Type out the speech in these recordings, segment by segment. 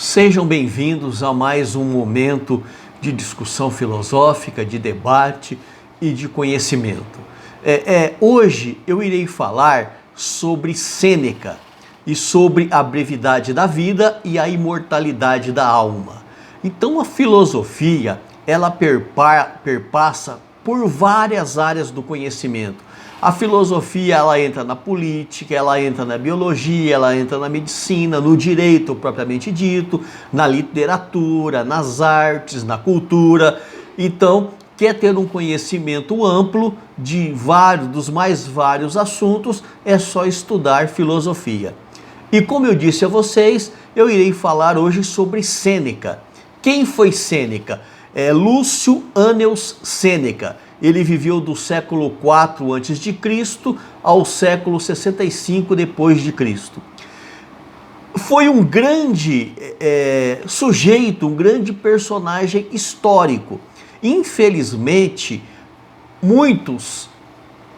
Sejam bem-vindos a mais um momento de discussão filosófica, de debate e de conhecimento. Hoje eu irei falar sobre Sêneca e sobre a brevidade da vida e a imortalidade da alma. Então a filosofia, ela perpassa por várias áreas do conhecimento. A filosofia, ela entra na política, ela entra na biologia, ela entra na medicina, no direito propriamente dito, na literatura, nas artes, na cultura. Então, quer ter um conhecimento amplo dos mais vários assuntos, é só estudar filosofia. E como eu disse a vocês, eu irei falar hoje sobre Sêneca. Quem foi Sêneca? Lúcio Annus Sêneca. Ele viveu do século IV a.C. ao século 65 depois de Cristo. Foi um grande sujeito, um grande personagem histórico. Infelizmente, muitos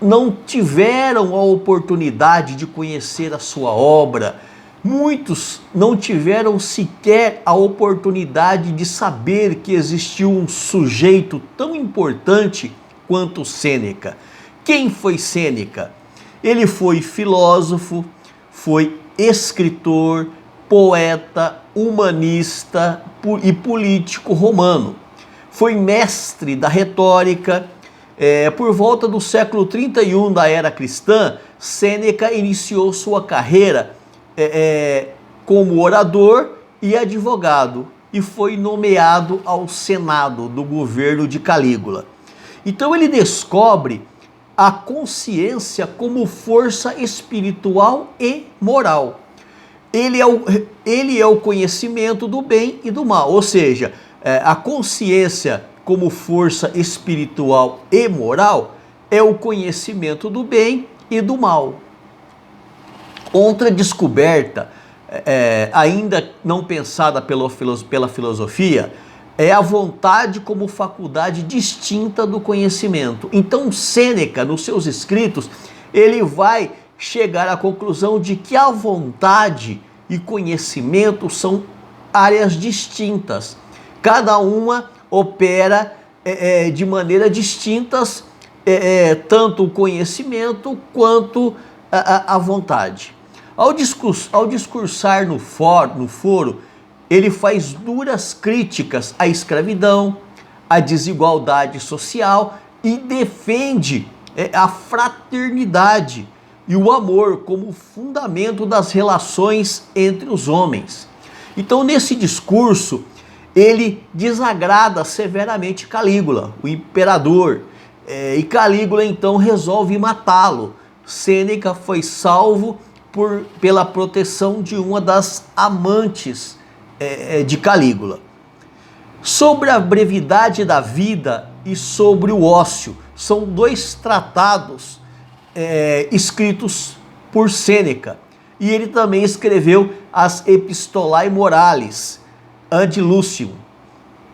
não tiveram a oportunidade de conhecer a sua obra. Muitos não tiveram sequer a oportunidade de saber que existiu um sujeito tão importante quanto Sêneca. Quem foi Sêneca? Ele foi filósofo, foi escritor, poeta, humanista e político romano. Foi mestre da retórica. Por volta do século 31 da era cristã, Sêneca iniciou sua carreira como orador e advogado e foi nomeado ao Senado do governo de Calígula. Então ele descobre a consciência como força espiritual e moral. Ele é o conhecimento do bem e do mal, ou seja, a consciência como força espiritual e moral é o conhecimento do bem e do mal. Outra descoberta, ainda não pensada pela filosofia, é a vontade como faculdade distinta do conhecimento. Então Sêneca, nos seus escritos, ele vai chegar à conclusão de que a vontade e conhecimento são áreas distintas. Cada uma opera de maneira distintas, tanto o conhecimento quanto a vontade. Ao discursar no foro, ele faz duras críticas à escravidão, à desigualdade social e defende a fraternidade e o amor como fundamento das relações entre os homens. Então, nesse discurso, ele desagrada severamente Calígula, o imperador, e Calígula então resolve matá-lo. Sêneca foi salvo pela proteção de uma das amantes de Calígula. Sobre a brevidade da vida e sobre o ócio, são dois tratados escritos por Sêneca. E ele também escreveu as Epistolae Morales, ad Lucium,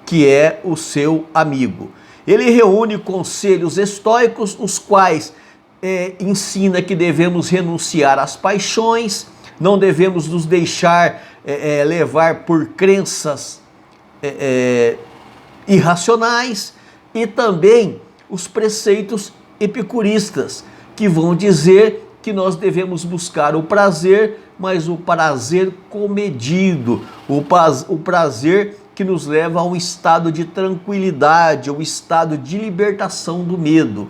que é o seu amigo. Ele reúne conselhos estoicos, os quais ensina que devemos renunciar às paixões, não devemos nos deixar levar por crenças irracionais, e também os preceitos epicuristas, que vão dizer que nós devemos buscar o prazer, mas o prazer comedido, o prazer que nos leva a um estado de tranquilidade, a um estado de libertação do medo.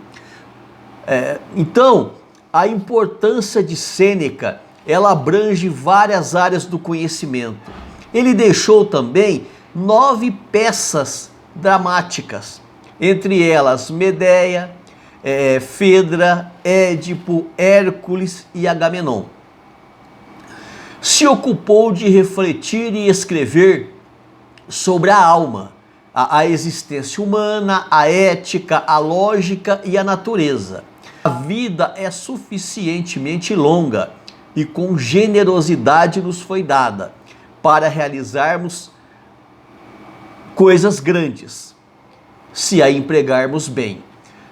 Então, a importância de Sêneca, ela abrange várias áreas do conhecimento. Ele deixou também 9 peças dramáticas, entre elas Medeia, Fedra, Édipo, Hércules e Agamenon. Se ocupou de refletir e escrever sobre a alma, a existência humana, a ética, a lógica e a natureza. A vida é suficientemente longa e com generosidade nos foi dada para realizarmos coisas grandes, se a empregarmos bem.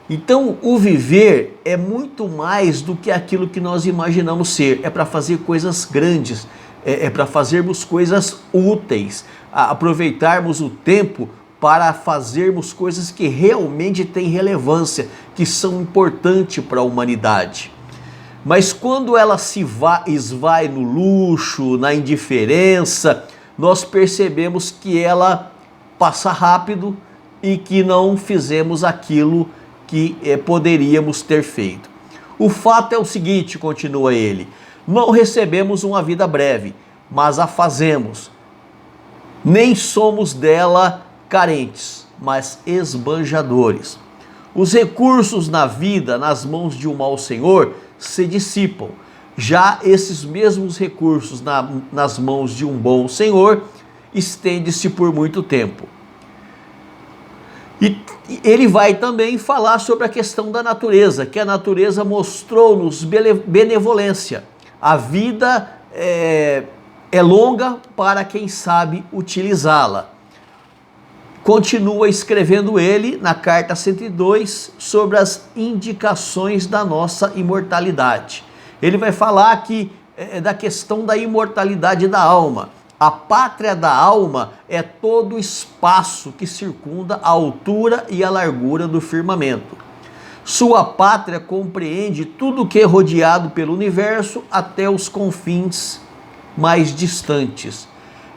Então, o viver é muito mais do que aquilo que nós imaginamos ser. É para fazer coisas grandes, é para fazermos coisas úteis, aproveitarmos o tempo para fazermos coisas que realmente têm relevância, que são importantes para a humanidade. Mas quando ela se esvai no luxo, na indiferença, nós percebemos que ela passa rápido e que não fizemos aquilo que poderíamos ter feito. O fato é o seguinte, continua ele, não recebemos uma vida breve, mas a fazemos. Nem somos dela carentes, mas esbanjadores. Os recursos na vida, nas mãos de um mau senhor, se dissipam. Já esses mesmos recursos nas mãos de um bom senhor, estende-se por muito tempo. E ele vai também falar sobre a questão da natureza, que a natureza mostrou-nos benevolência. A vida é longa para quem sabe utilizá-la. Continua escrevendo ele na carta 102 sobre as indicações da nossa imortalidade. Ele vai falar aqui da questão da imortalidade da alma. A pátria da alma é todo o espaço que circunda a altura e a largura do firmamento. Sua pátria compreende tudo que é rodeado pelo universo até os confins mais distantes.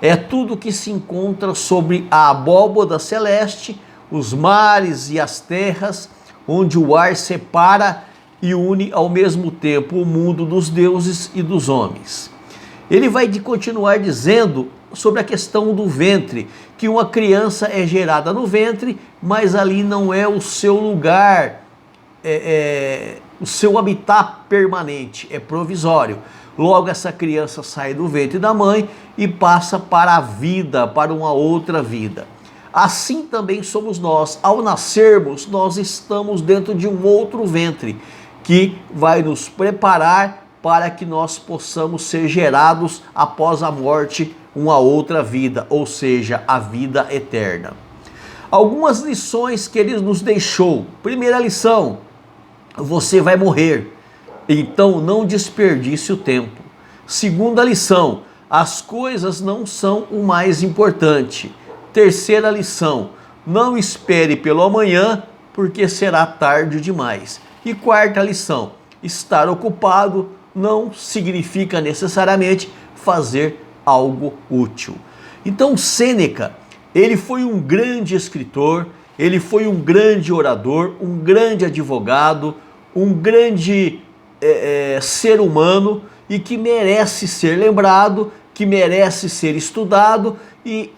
É tudo que se encontra sobre a abóboda celeste, os mares e as terras, onde o ar separa e une ao mesmo tempo o mundo dos deuses e dos homens. Ele vai continuar dizendo sobre a questão do ventre, que uma criança é gerada no ventre, mas ali não é o seu lugar, o seu habitat permanente, é provisório. Logo essa criança sai do ventre da mãe e passa para a vida, para uma outra vida. Assim também somos nós. Ao nascermos, nós estamos dentro de um outro ventre, que vai nos preparar para que nós possamos ser gerados após a morte, uma outra vida, ou seja, a vida eterna. Algumas lições que ele nos deixou. Primeira lição, você vai morrer. Então não desperdice o tempo. Segunda lição, as coisas não são o mais importante. Terceira lição, não espere pelo amanhã, porque será tarde demais. E quarta lição, estar ocupado não significa necessariamente fazer algo útil. Então Sêneca, ele foi um grande escritor, ele foi um grande orador, um grande advogado, um grande ser humano e que merece ser lembrado, que merece ser estudado e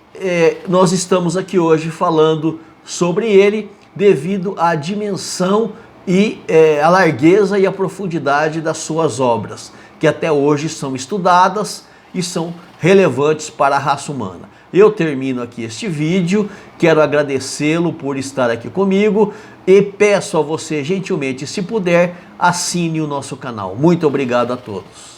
nós estamos aqui hoje falando sobre ele devido à dimensão e a largueza e a profundidade das suas obras, que até hoje são estudadas e são relevantes para a raça humana. Eu termino aqui este vídeo, quero agradecê-lo por estar aqui comigo e peço a você gentilmente, se puder, assine o nosso canal. Muito obrigado a todos.